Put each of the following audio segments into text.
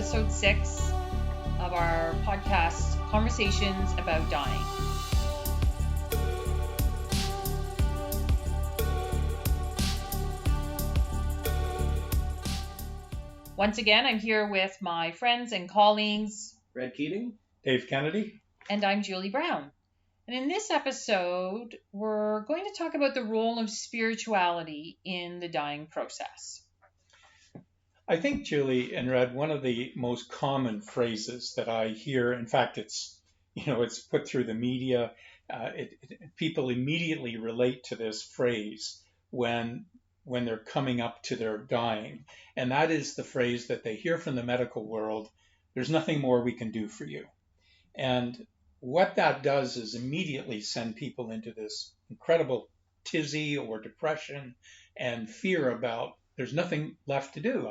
episode 6 of our podcast, Conversations About Dying. Once again, I'm here with my friends and colleagues, Red Keating, Dave Kennedy, and I'm Julie Brown. And in this episode, we're going to talk about the role of spirituality in the dying process. I think, Julie and Red, one of the most common phrases that I hear, in fact, it's put through the media. People immediately relate to this phrase when they're coming up to their dying. And that is the phrase that they hear from the medical world: there's nothing more we can do for you. And what that does is immediately send people into this incredible tizzy or depression and fear about there's nothing left to do.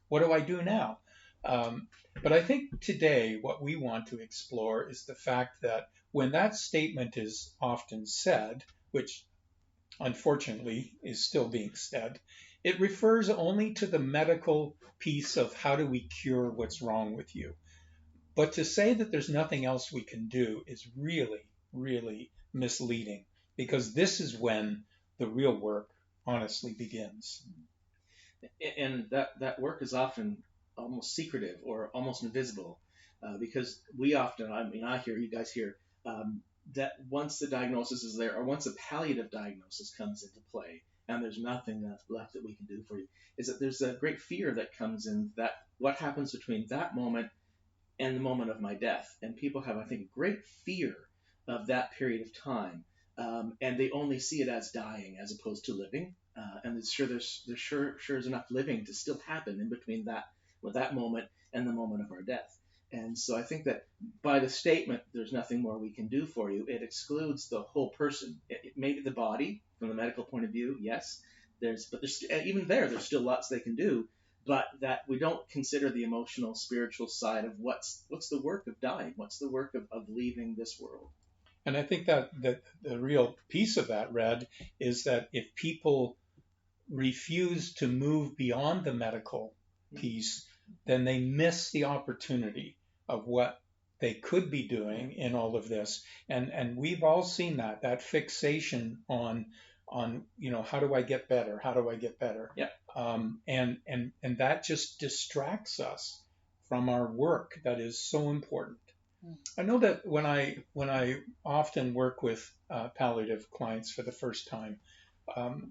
What do I do now? But I think today what we want to explore is the fact that when that statement is often said, which unfortunately is still being said, it refers only to the medical piece of how do we cure what's wrong with you. But to say that there's nothing else we can do is really, really misleading, because this is when the real work honestly begins. And that work is often almost secretive or almost invisible, because I hear, you guys hear, that once the diagnosis is there, or once a palliative diagnosis comes into play, and there's nothing that's left that we can do for you, is that there's a great fear that comes in, that what happens between that moment and the moment of my death. And people have, I think, a great fear of that period of time, and they only see it as dying as opposed to living. And there's sure is enough living to still happen in between that moment and the moment of our death. And so I think that by the statement, there's nothing more we can do for you, it excludes the whole person. Maybe the body, from the medical point of view, yes. There's still lots they can do, but that we don't consider the emotional, spiritual side of what's the work of dying, what's the work of leaving this world. And I think that the real piece of that, Red, is that if people refuse to move beyond the medical piece, then they miss the opportunity of what they could be doing in all of this. And we've all seen that fixation on how do I get better? How do I get better? Yeah. And that just distracts us from our work that is so important. I know that when I often work with palliative clients for the first time,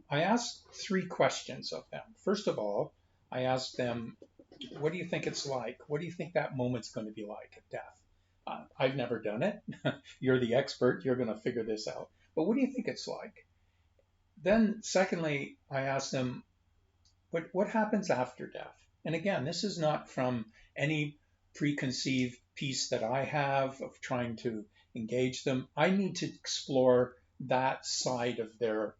I ask 3 questions of them. First of all, I ask them, what do you think it's like? What do you think that moment's going to be like at death? I've never done it. You're the expert. You're going to figure this out. But what do you think it's like? Then secondly, I ask them, what happens after death? And again, this is not from any preconceived piece that I have of trying to engage them. I need to explore that side of their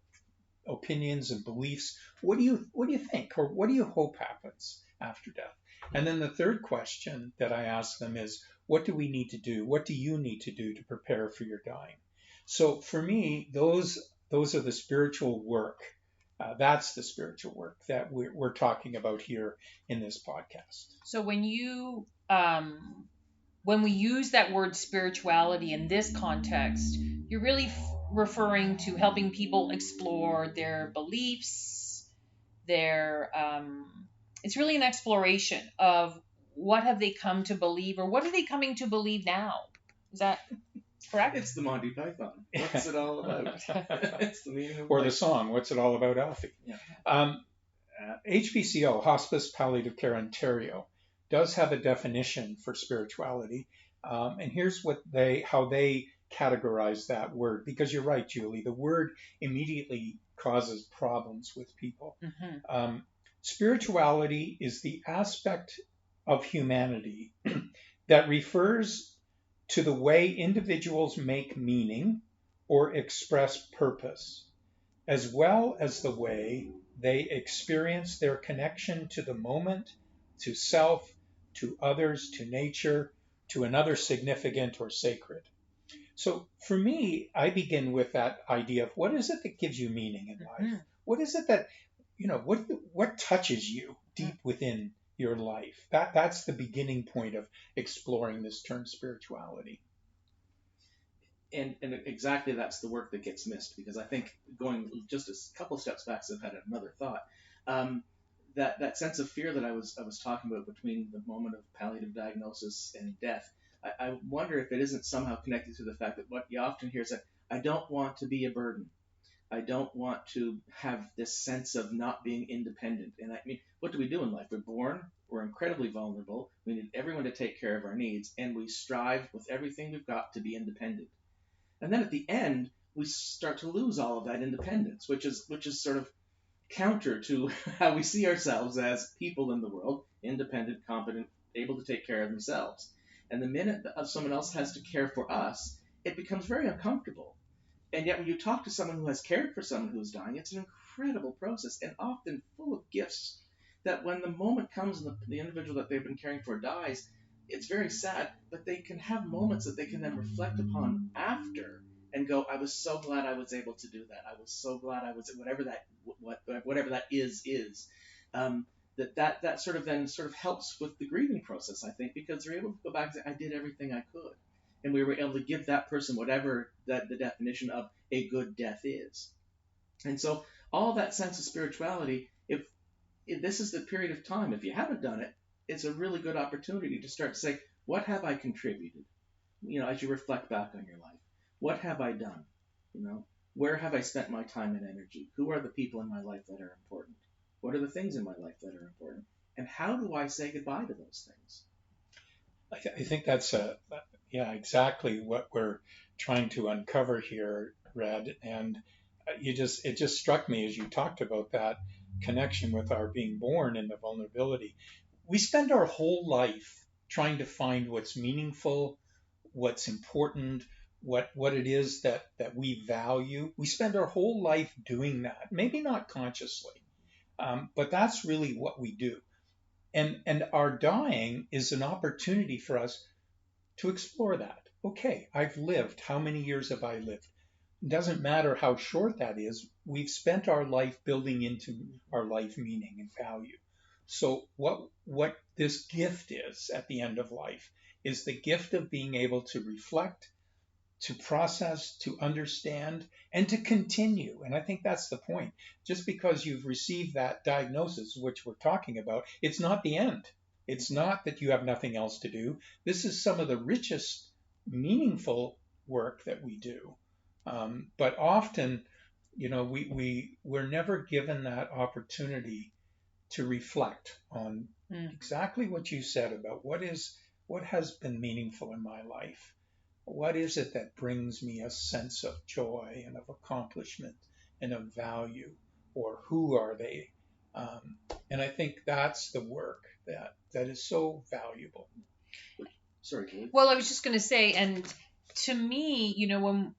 opinions and beliefs. What do you think, or what do you hope happens after death? And then the third question that I ask them is, what do we need to do? What do you need to do to prepare for your dying? So for me, those are the spiritual work. That's the spiritual work that we're talking about here in this podcast. So when we use that word spirituality in this context, you're really referring to helping people explore their beliefs, it's really an exploration of what have they come to believe, or what are they coming to believe now? Is that correct? It's the Monty Python. What's it all about? It's the meaning of Or life. the song, What's It All About, Alfie? Yeah. HPCO, Hospice Palliative Care Ontario, does have a definition for spirituality. And here's how they categorize that word, because you're right, Julie, the word immediately causes problems with people. Mm-hmm. Spirituality is the aspect of humanity that refers to the way individuals make meaning or express purpose, as well as the way they experience their connection to the moment, to self, to others, to nature, to another significant or sacred. So for me, I begin with that idea of what is it that gives you meaning in life? Mm-hmm. What is it that, what touches you deep within your life. That's the beginning point of exploring this term spirituality. And exactly that's the work that gets missed, because I think, going just a couple steps back, so I've had another thought. That sense of fear that I was talking about between the moment of palliative diagnosis and death, I wonder if it isn't somehow connected to the fact that what you often hear is that I don't want to be a burden. I don't want to have this sense of not being independent. And I mean, what do we do in life? We're born, we're incredibly vulnerable, we need everyone to take care of our needs, and we strive with everything we've got to be independent. And then at the end, we start to lose all of that independence, which is sort of counter to how we see ourselves as people in the world: independent, competent, able to take care of themselves. And the minute that someone else has to care for us, it becomes very uncomfortable. And yet when you talk to someone who has cared for someone who's dying, it's an incredible process, and often full of gifts, that when the moment comes and the individual that they've been caring for dies, it's very sad, but they can have moments that they can then reflect upon after and go, I was so glad I was able to do that. I was so glad I was, whatever that is. That sort of then sort of helps with the grieving process, I think, because they're able to go back and say, I did everything I could. And we were able to give that person whatever that the definition of a good death is. And so all that sense of spirituality, if this is the period of time, if you haven't done it, it's a really good opportunity to start to say, what have I contributed? As you reflect back on your life, what have I done? Where have I spent my time and energy? Who are the people in my life that are important? What are the things in my life that are important? And how do I say goodbye to those things? I think that's exactly what we're trying to uncover here, Red. And it just struck me as you talked about that connection with our being born and the vulnerability. We spend our whole life trying to find what's meaningful, what's important, what it is that we value. We spend our whole life doing that, maybe not consciously, but that's really what we do. And our dying is an opportunity for us to explore that. Okay, I've lived. How many years have I lived? It doesn't matter how short that is. We've spent our life building into our life meaning and value. So what this gift is at the end of life is the gift of being able to reflect, to process, to understand, and to continue. And I think that's the point. Just because you've received that diagnosis, which we're talking about, it's not the end. It's not that you have nothing else to do. This is some of the richest, meaningful work that we do. But often, we're never given that opportunity to reflect on exactly what you said about what has been meaningful in my life. What is it that brings me a sense of joy and of accomplishment and of value, or who are they? And I think that's the work that is so valuable. Sorry, Kate. Well, I was just going to say, and to me, when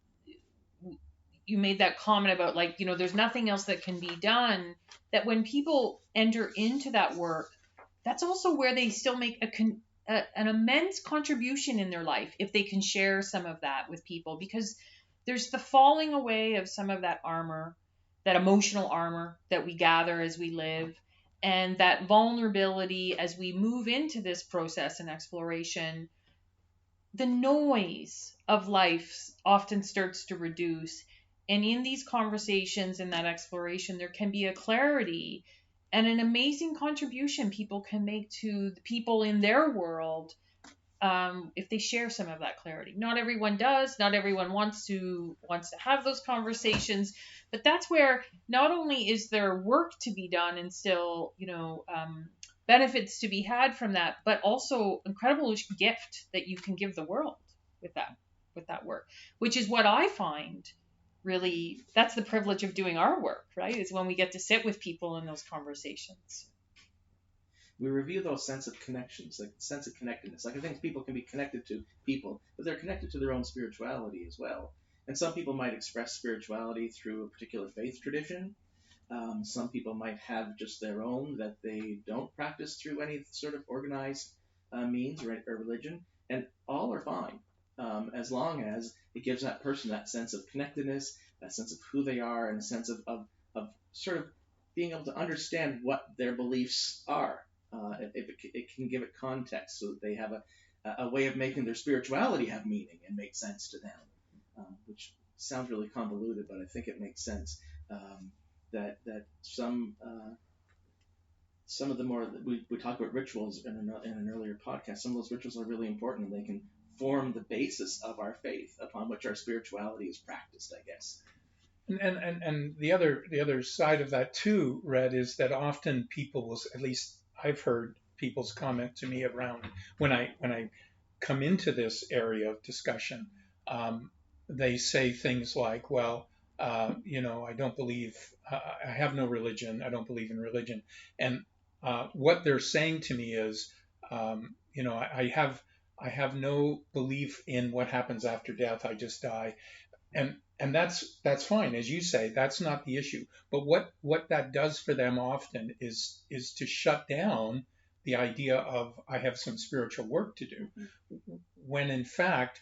you made that comment about there's nothing else that can be done, that when people enter into that work, that's also where they still make an immense contribution in their life if they can share some of that with people, because there's the falling away of some of that armor, that emotional armor that we gather as we live, and that vulnerability as we move into this process and exploration. The noise of life often starts to reduce, and in these conversations and that exploration there can be a clarity and an amazing contribution people can make to the people in their world, if they share some of that clarity. Not everyone does. Not everyone wants to have those conversations. But that's where not only is there work to be done and still, benefits to be had from that, but also incredible gift that you can give the world with that work, which is what I find. Really, that's the privilege of doing our work, right? Is when we get to sit with people in those conversations. We review those sense of connections, like the sense of connectedness. Like, I think people can be connected to people, but they're connected to their own spirituality as well. And some people might express spirituality through a particular faith tradition. Some people might have just their own that they don't practice through any sort of organized means or religion, and all are fine. As long as it gives that person that sense of connectedness, that sense of who they are, and a sense of sort of being able to understand what their beliefs are. It can give it context so that they have a way of making their spirituality have meaning and make sense to them, which sounds really convoluted, but I think it makes sense. That some of the more we talk about rituals in an earlier podcast. Some of those rituals are really important, and they can form the basis of our faith upon which our spirituality is practiced, I guess. And the other side of that too, Red, is that often people will, at least I've heard people's comment to me around when I come into this area of discussion, they say things like, well, I don't believe, I have no religion, I don't believe in religion, and what they're saying to me is, I have no belief in what happens after death. I just die, and that's fine, as you say. That's not the issue. But what that does for them often is to shut down the idea of I have some spiritual work to do, when in fact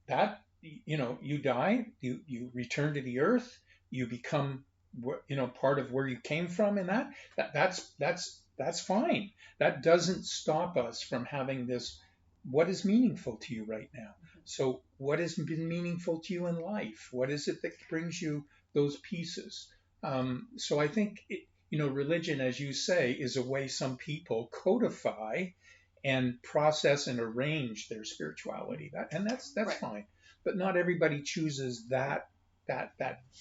that you die, you return to the earth, you become part of where you came from, and that's fine. That doesn't stop us from having this. What is meaningful to you right now? So what has been meaningful to you in life? What is it that brings you those pieces? So I think religion, as you say, is a way some people codify and process and arrange their spirituality. That's right. Fine. But not everybody chooses that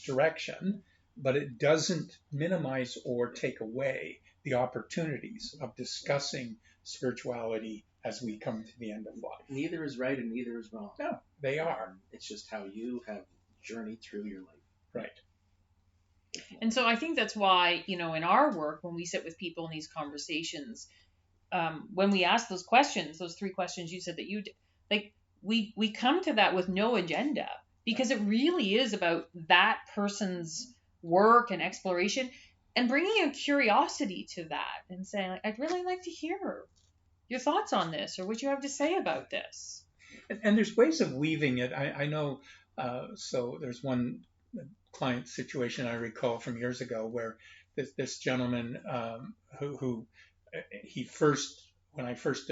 direction. But it doesn't minimize or take away the opportunities of discussing spirituality as we come to the end of life. Neither is right and neither is wrong. No, they are. It's just how you have journeyed through your life. Right. And so I think that's why, in our work, when we sit with people in these conversations, when we ask those questions, those 3 questions you said that you like, we come to that with no agenda, because it really is about that person's work and exploration, and bringing a curiosity to that and saying, like, I'd really like to hear your thoughts on this, or what you have to say about this. And there's ways of weaving it. I know. So there's one client situation I recall from years ago where this gentleman who when I first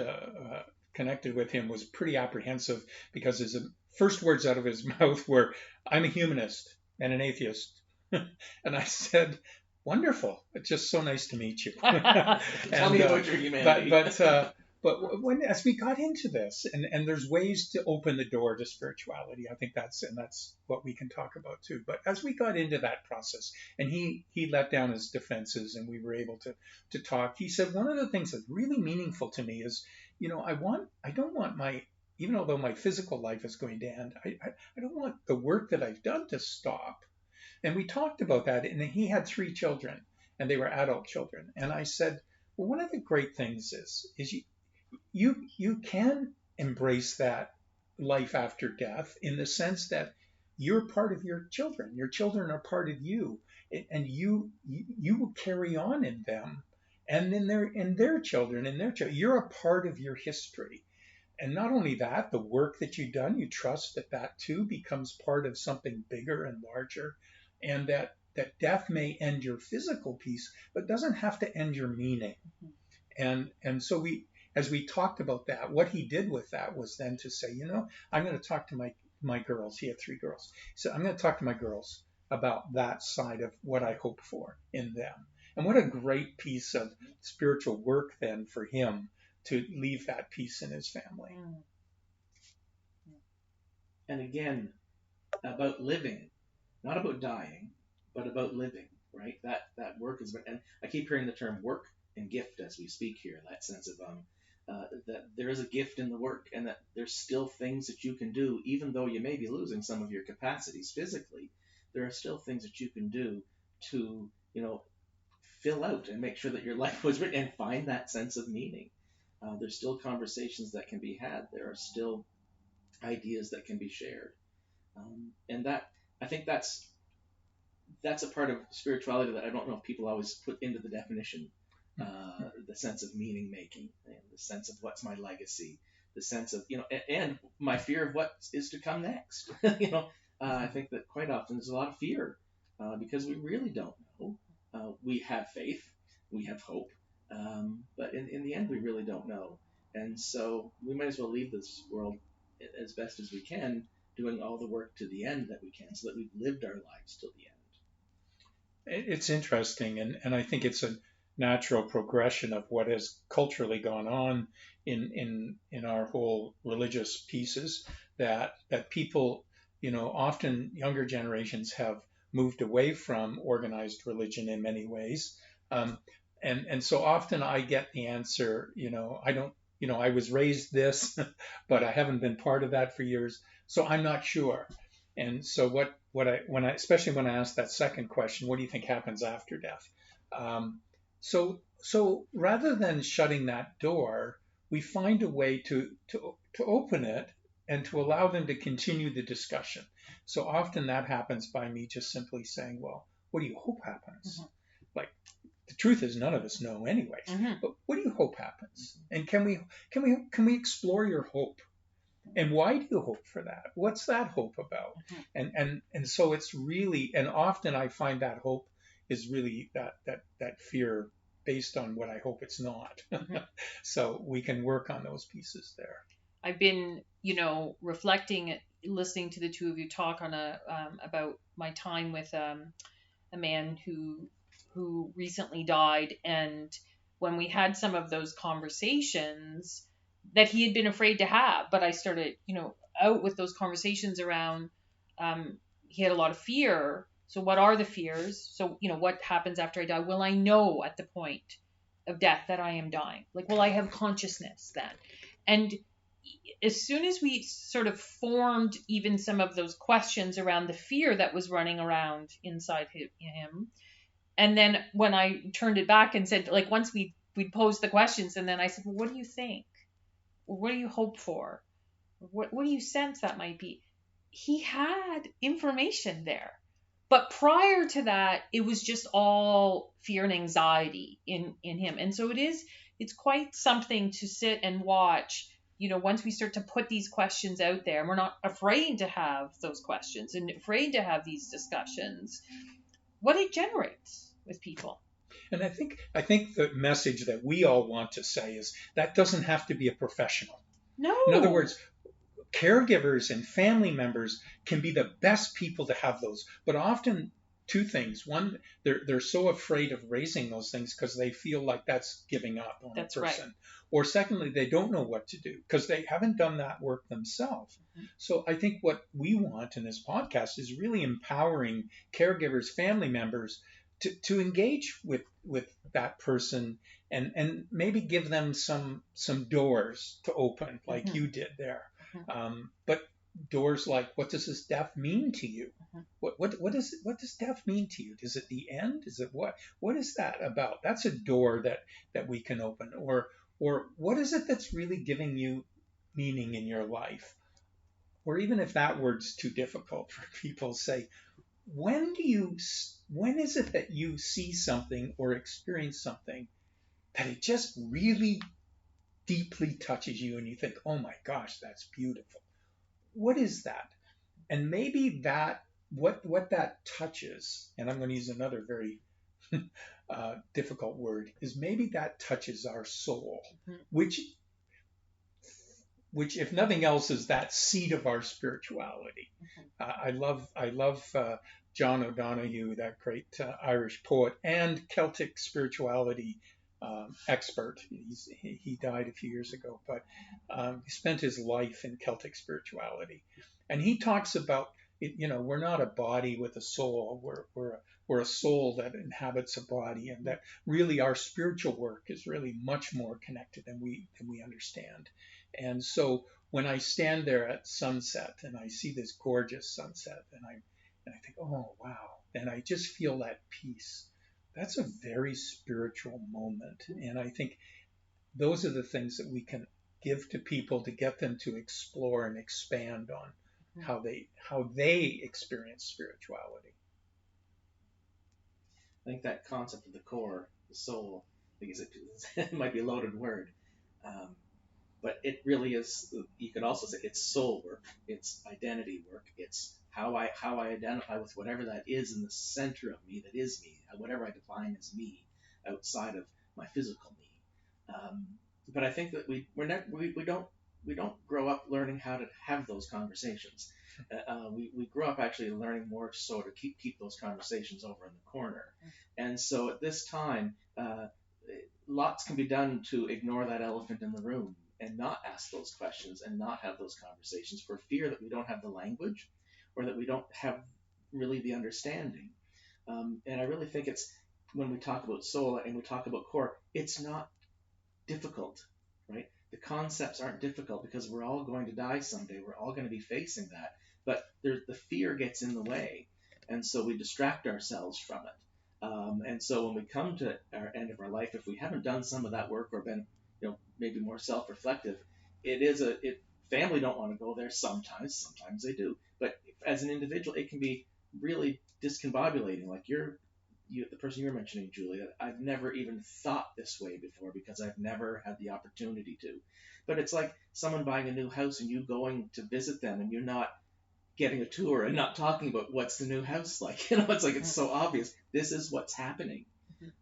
connected with him, was pretty apprehensive, because his first words out of his mouth were, "I'm a humanist and an atheist." And I said, "Wonderful! It's just so nice to meet you." Tell me about your humanity. But as we got into this, and there's ways to open the door to spirituality, I think that's what we can talk about too. But as we got into that process, and he let down his defenses, and we were able to talk, he said, one of the things that's really meaningful to me is, I don't want even although my physical life is going to end, I don't want the work that I've done to stop. And we talked about that, and he had 3 children, and they were adult children. And I said, well, one of the great things is you can embrace that life after death, in the sense that you're part of your children. Your children are part of you, and you will carry on in them, and in their children, You're a part of your history. And not only that, the work that you've done, you trust that too becomes part of something bigger and larger, and that death may end your physical peace, but doesn't have to end your meaning. And so as we talked about that, what he did with that was then to say, I'm going to talk to my girls. He had 3 girls. So I'm going to talk to my girls about that side of what I hope for in them. And what a great piece of spiritual work then for him to leave that peace in his family. And again, about living, not about dying, but about living, right? That work is, and I keep hearing the term work and gift as we speak here, that sense of that there is a gift in the work, and that there's still things that you can do, even though you may be losing some of your capacities physically. There are still things that you can do to, fill out and make sure that your life was written, and find that sense of meaning. There's still conversations that can be had. There are still ideas that can be shared, and that, I think that's a part of spirituality that I don't know if people always put into the definition. The sense of meaning making, and the sense of what's my legacy, the sense of, and my fear of what is to come next. I think that quite often there's a lot of fear, because we really don't know. We have faith, we have hope, But in the end, we really don't know. And so we might as well leave this world as best as we can, doing all the work to the end that we can, so that we've lived our lives till the It's interesting, and I think it's a natural progression of what has culturally gone on in our whole religious pieces, that people, often younger generations have moved away from organized religion in many ways. Um, and so often I get the answer, I don't, I was raised this, but I haven't been part of that for years, so I'm not sure. And so especially when I ask that second question, what do you think happens after death? So rather than shutting that door, we find a way to open it and to allow them to continue the discussion. So often that happens by me just simply saying, well, what do you hope happens? Like, the truth is none of us know anyways, but what do you hope happens? And can we explore your hope? And why do you hope for that? What's that hope about? And so it's really, and often I find that hope is really that fear based on what I hope it's not. So we can work on those pieces there. I've been, reflecting, listening to the two of you talk on about my time with a man who recently died, and when we had some of those conversations that he had been afraid to have, but I started, out with those conversations around, he had a lot of fear. So what are the fears? So, what happens after I die? Will I know at the point of death that I am dying? Like, will I have consciousness then? And as soon as we sort of formed even some of those questions around the fear that was running around inside him, and then when I turned it back and said, like, once we'd posed the questions, and then I said, well, what do you think? What do you hope for? What do you sense that might be? He had information there. But prior to that, it was just all fear and anxiety in him. And so it's quite something to sit and watch, once we start to put these questions out there, and we're not afraid to have those questions and afraid to have these discussions, what it generates with people. And I think the message that we all want to say is that doesn't have to be a professional. No. In other words, caregivers and family members can be the best people to have those, but often two things. One, they're so afraid of raising those things because they feel like that's giving up on that's a person. Right. Or secondly, they don't know what to do because they haven't done that work themselves. So I think what we want in this podcast is really empowering caregivers, family members to engage with that person and maybe give them some doors to open like you did there. But doors like, what does this death mean to you? What does death mean to you? Is it the end? Is it what is that about? That's a door that we can open. Or what is it that's really giving you meaning in your life? Or even if that word's too difficult for people, say, when is it that you see something or experience something that it just really deeply touches you and you think, oh my gosh, that's beautiful? What is that? And maybe that what that touches, and I'm going to use another very difficult word, is maybe that touches our soul, which if nothing else is that seed of our spirituality. I love John O'Donoghue, that great Irish poet and Celtic spirituality expert. He died a few years ago, but he spent his life in Celtic spirituality, and he talks about it. We're not a body with a soul. We're a soul that inhabits a body, and that really our spiritual work is really much more connected than we understand. And so when I stand there at sunset and I see this gorgeous sunset, and I think, oh wow, and I just feel that peace. That's a very spiritual moment. And I think those are the things that we can give to people to get them to explore and expand on how they experience spirituality. I think that concept of the core, the soul, because it might be a loaded word, but it really is. You could also say it's soul work, it's identity work, it's how I identify with whatever that is in the center of me that is me, whatever I define as me outside of my physical me. But I think that we don't grow up learning how to have those conversations. We grow up actually learning more so to keep those conversations over in the corner. And so at this time, lots can be done to ignore that elephant in the room and not ask those questions and not have those conversations for fear that we don't have the language or that we don't have really the understanding. And I really think it's when we talk about soul and we talk about core, it's not difficult, right? The concepts aren't difficult because we're all going to die someday. We're all going to be facing that. But the fear gets in the way. And so we distract ourselves from it. And so when we come to our end of our life, if we haven't done some of that work or been, maybe more self-reflective, family don't want to go there sometimes they do. But as an individual, it can be really discombobulating. Like the person you're mentioning, Julia, I've never even thought this way before because I've never had the opportunity to. But it's like someone buying a new house and you going to visit them and you're not getting a tour and not talking about what's the new house like. It's like it's so obvious. This is what's happening.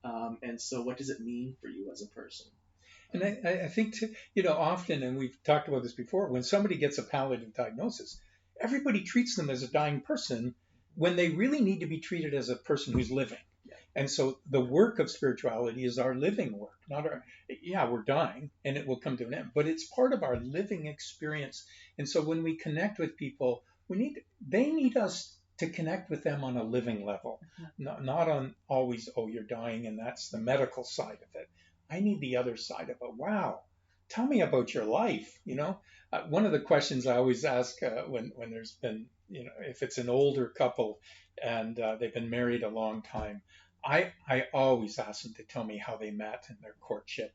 And so what does it mean for you as a person? And I think, often, and we've talked about this before, when somebody gets a palliative diagnosis, everybody treats them as a dying person when they really need to be treated as a person who's living. Yeah. And so the work of spirituality is our living work, not we're dying and it will come to an end, but it's part of our living experience. And so when we connect with people, they need us to connect with them on a living level, not on always, you're dying and that's the medical side of it. I need the other side of it. Wow, tell me about your life. One of the questions I always ask when there's been, if it's an older couple and they've been married a long time, I always ask them to tell me how they met in their courtship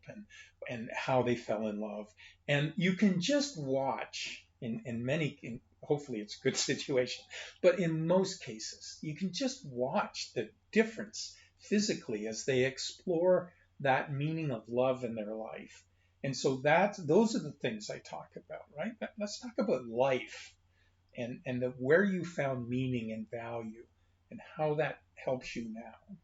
and how they fell in love. And you can just watch hopefully it's a good situation, but in most cases, you can just watch the difference physically as they explore that meaning of love in their life. And so those are the things I talk about, right? Let's talk about life and where you found meaning and value and how that helps you now.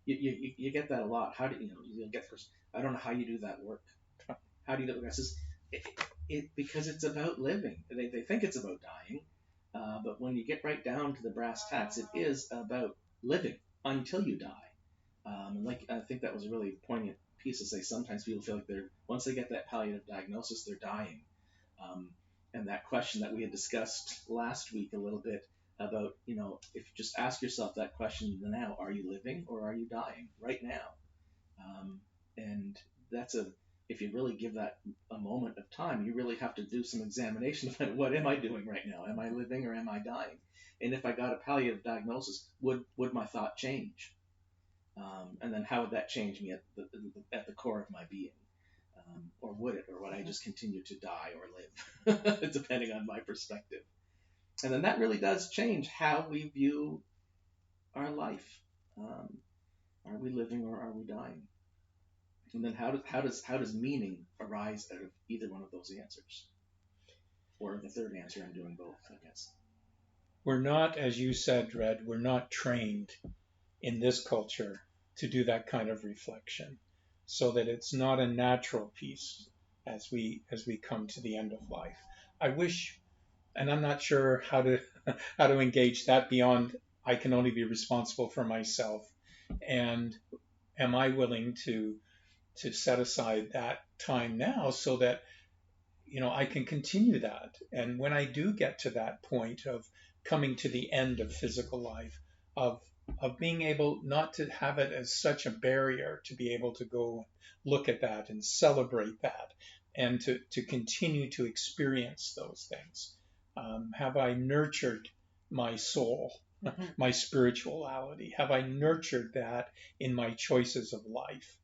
You get that a lot. How do you'll get first? I don't know how you do that work. How do you do it? Because it's about living. They think it's about dying, but when you get right down to the brass tacks, it is about living until you die. I think that was a really poignant piece to say. Sometimes people feel like once they get that palliative diagnosis, they're dying. And that question that we had discussed last week a little bit about, if you just ask yourself that question now, are you living or are you dying right now? And if you really give that a moment of time, you really have to do some examination of what am I doing right now? Am I living or am I dying? And if I got a palliative diagnosis, would my thought change? And then how would that change me at the core of my being? Or would it? Or would I just continue to die or live? Depending on my perspective. And then that really does change how we view our life. Are we living or are we dying? And then how does meaning arise out of either one of those answers? Or the third answer, I'm doing both, I guess. We're not, as you said, Red, we're not trained in this culture to do that kind of reflection, so that it's not a natural piece as we come to the end of life. I wish, and I'm not sure how to engage that beyond I can only be responsible for myself, and am I willing to set aside that time now so that I can continue that. And when I do get to that point of coming to the end of physical life, of being able not to have it as such a barrier to be able to go look at that and celebrate that and to continue to experience those things. Have I nurtured my soul, my spirituality? Have I nurtured that in my choices of life?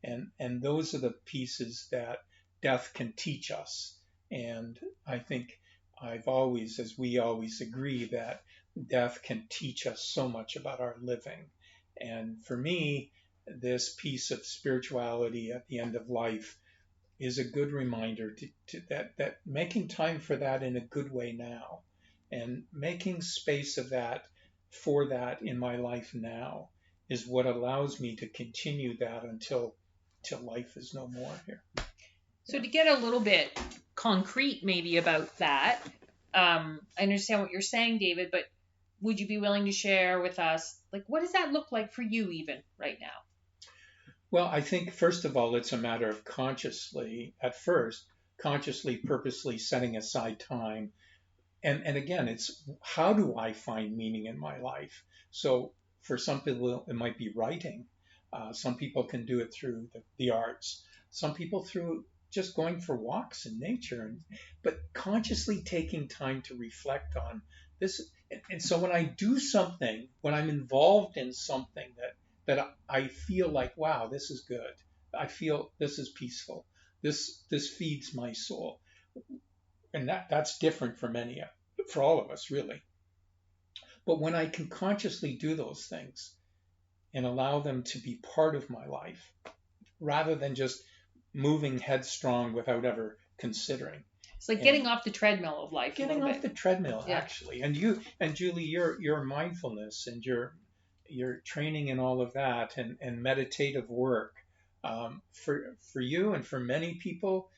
And those are the pieces that death can teach us. And I think as we always agree, that death can teach us so much about our living. And for me, this piece of spirituality at the end of life is a good reminder that making time for that in a good way now, and making space of that for that in my life now, is what allows me to continue that until life is no more here. So to get a little bit concrete maybe about that, I understand what you're saying, David, but would you be willing to share with us, like, what does that look like for you even right now? Well, I think first of all, it's a matter of consciously, purposely setting aside time. And again, it's how do I find meaning in my life? So for some people, it might be writing. Some people can do it through the arts. Some people through just going for walks in nature. But consciously taking time to reflect on this. And so when I do something, when I'm involved in something that I feel like, wow, this is good. I feel this is peaceful. This feeds my soul. And that's different for all of us, really. But when I can consciously do those things and allow them to be part of my life, rather than just moving headstrong without ever considering. It's like getting off the treadmill of life. Getting off the treadmill, yeah. Actually. And you and Julie, your mindfulness and your training and all of that and meditative work, for you and for many people,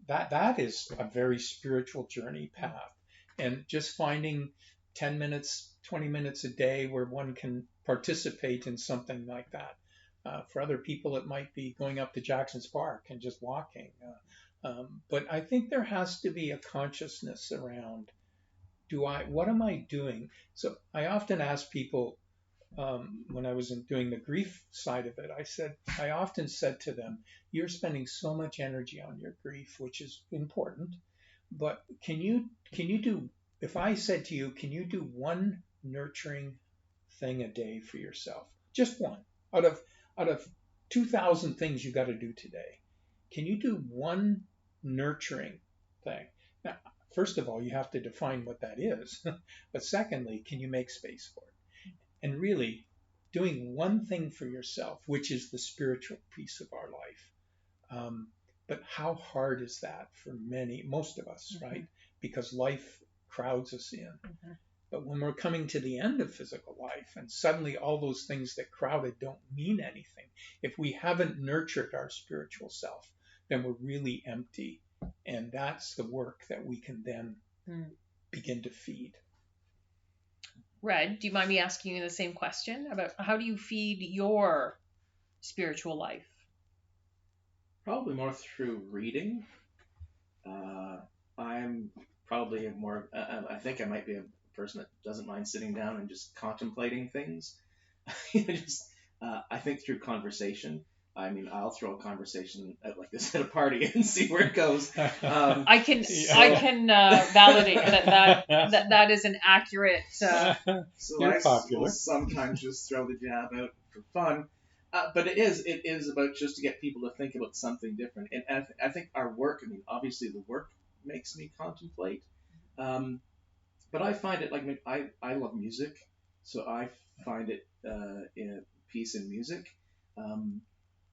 that is a very spiritual journey path. And just finding 10 minutes, 20 minutes a day where one can participate in something like that. For other people, it might be going up to Jackson's Park and just walking. But I think there has to be a consciousness around, what am I doing? So I often ask people, when I was doing the grief side of it, I often said to them, you're spending so much energy on your grief, which is important, but can you do, if I said to you, can you do one nurturing thing a day for yourself? Just one out of 2,000 things you got to do today. Can you do one nurturing thing? Now, first of all, you have to define what that is. But secondly, can you make space for it? And really, doing one thing for yourself, which is the spiritual piece of our life. But how hard is that for most of us, right? Because life crowds us in. But when we're coming to the end of physical life and suddenly all those things that crowded don't mean anything, if we haven't nurtured our spiritual self, then we're really empty. And that's the work that we can then begin to feed. Red, do you mind me asking you the same question about how do you feed your spiritual life? Probably more through reading. I'm probably I think I might be a person that doesn't mind sitting down and just contemplating things. I think through conversation. I mean, I'll throw a conversation like this at a party and see where it goes. I can validate that is an accurate. So You're popular. Will sometimes just throw the jab out for fun. But it is about just to get people to think about something different. And I think our work, I mean, obviously the work makes me contemplate. But I find it I love music, so I find it in peace in music.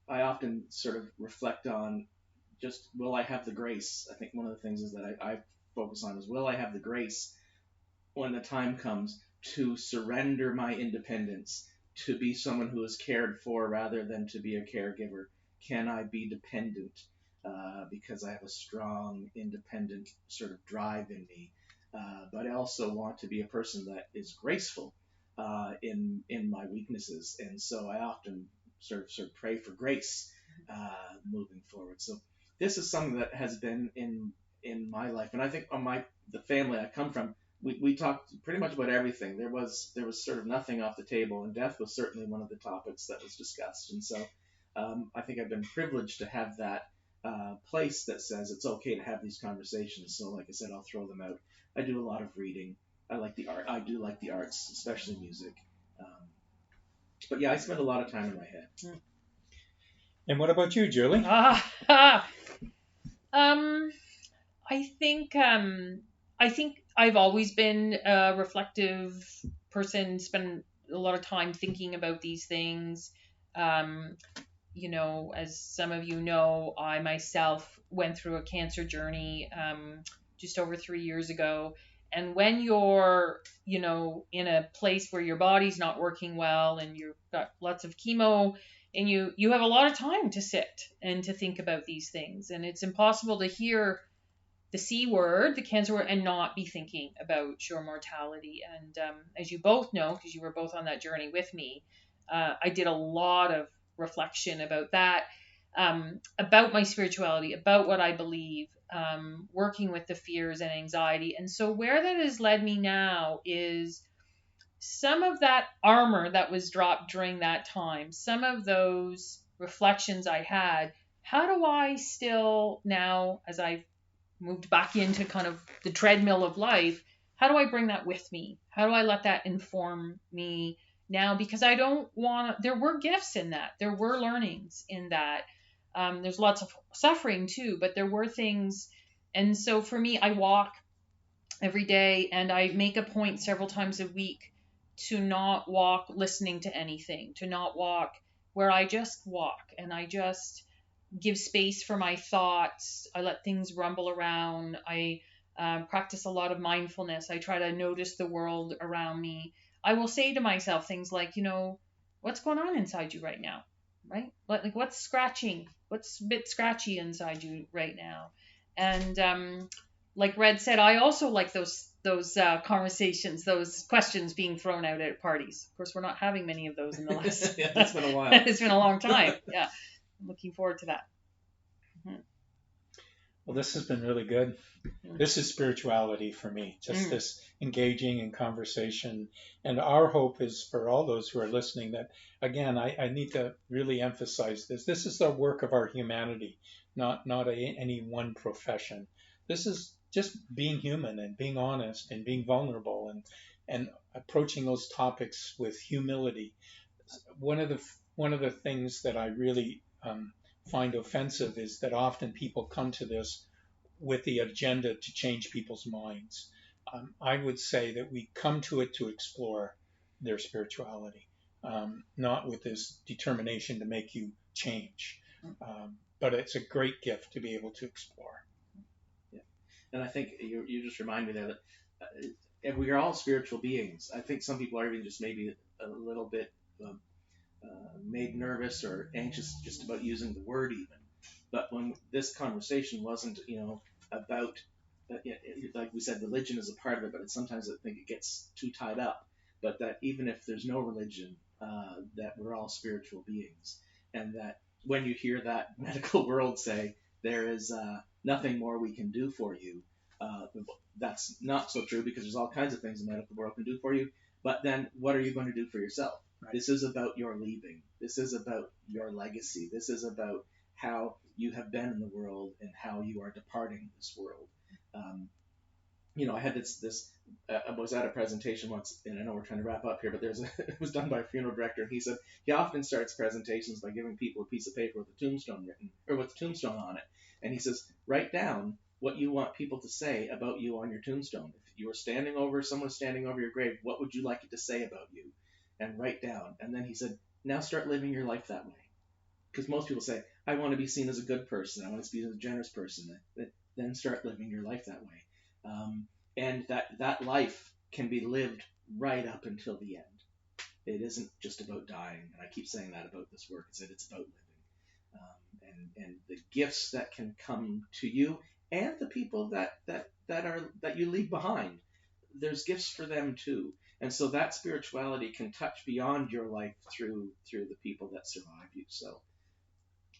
I often sort of reflect on just, will I have the grace? I think one of the things is that I focus on is, will I have the grace when the time comes to surrender my independence, to be someone who is cared for rather than to be a caregiver? Can I be dependent because I have a strong, independent sort of drive in me? But I also want to be a person that is graceful in my weaknesses. And so I often sort of pray for grace moving forward. So this is something that has been in my life. And I think on the family I come from, we talked pretty much about everything. There was sort of nothing off the table, and death was certainly one of the topics that was discussed. And so I think I've been privileged to have that place that says it's okay to have these conversations. So like I said, I'll throw them out. I do a lot of reading. I like the art. I do like the arts, especially music. But yeah, I spend a lot of time in my head. And what about you, Julie? I think I've always been a reflective person, spend a lot of time thinking about these things. As some of you know, I myself went through a cancer journey just over 3 years ago. And when you're, in a place where your body's not working well and you've got lots of chemo, and you have a lot of time to sit and to think about these things, and it's impossible to hear the C word, the cancer word, and not be thinking about your mortality. And as you both know, because you were both on that journey with me, I did a lot of reflection about that, about my spirituality, about what I believe, working with the fears and anxiety. And so where that has led me now is some of that armor that was dropped during that time, some of those reflections I had, how do I still now, as I've moved back into kind of the treadmill of life, how do I bring that with me? How do I let that inform me now? Because I don't want to, there were gifts in that. There were learnings in that. There's lots of suffering too, but there were things. And so for me, I walk every day, and I make a point several times a week to not walk listening to anything, to not walk where I just walk and I just give space for my thoughts. I let things rumble around. I practice a lot of mindfulness. I try to notice the world around me. I will say to myself things like, what's going on inside you right now, right? Like what's scratching? What's a bit scratchy inside you right now? And like Red said, I also like those conversations, those questions being thrown out at parties. Of course, we're not having many of those in the last. Yeah, it's been a while. It's been a long time. Yeah, I'm looking forward to that. Mm-hmm. Well, this has been really good. This is spirituality for me, just this engaging in conversation. And our hope is for all those who are listening that, again, I need to really emphasize this. This is the work of our humanity, not any one profession. This is just being human and being honest and being vulnerable and approaching those topics with humility. One of the things that I really find offensive is that often people come to this with the agenda to change people's minds. I would say that we come to it to explore their spirituality, not with this determination to make you change. But it's a great gift to be able to explore. Yeah. And I think you just remind me there that we are all spiritual beings. I think some people are even just maybe a little bit made nervous or anxious just about using the word even. But when this conversation wasn't, about, like we said, religion is a part of it, but sometimes I think it gets too tied up. But that even if there's no religion, that we're all spiritual beings. And that when you hear that medical world say there is nothing more we can do for you, that's not so true, because there's all kinds of things the medical world can do for you. But then what are you going to do for yourself? Right. This is about your leaving. This is about your legacy. This is about how you have been in the world and how you are departing this world. I had this I was at a presentation once, and I know we're trying to wrap up here, but it was done by a funeral director, and he said he often starts presentations by giving people a piece of paper with a tombstone written, or with a tombstone on it. And he says, write down what you want people to say about you on your tombstone. If you were someone standing over your grave, what would you like it to say about you? And write down. And then he said, now start living your life that way. Because most people say, I want to be seen as a good person. I want to be seen as a generous person. Then start living your life that way. And that life can be lived right up until the end. It isn't just about dying. And I keep saying that about this work, is that it's about living. And the gifts that can come to you and the people that you leave behind, there's gifts for them too. And so that spirituality can touch beyond your life through the people that survive you. So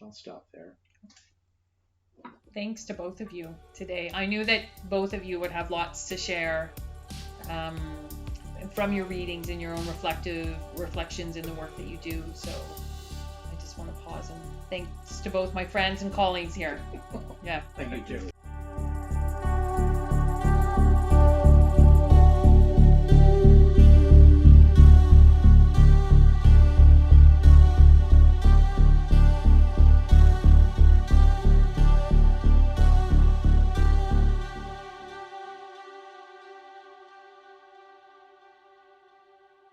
I'll stop there. Thanks to both of you today. I knew that both of you would have lots to share from your readings and your own reflections in the work that you do. So I just want to pause and thanks to both my friends and colleagues here. Yeah. Thank you, Jerry.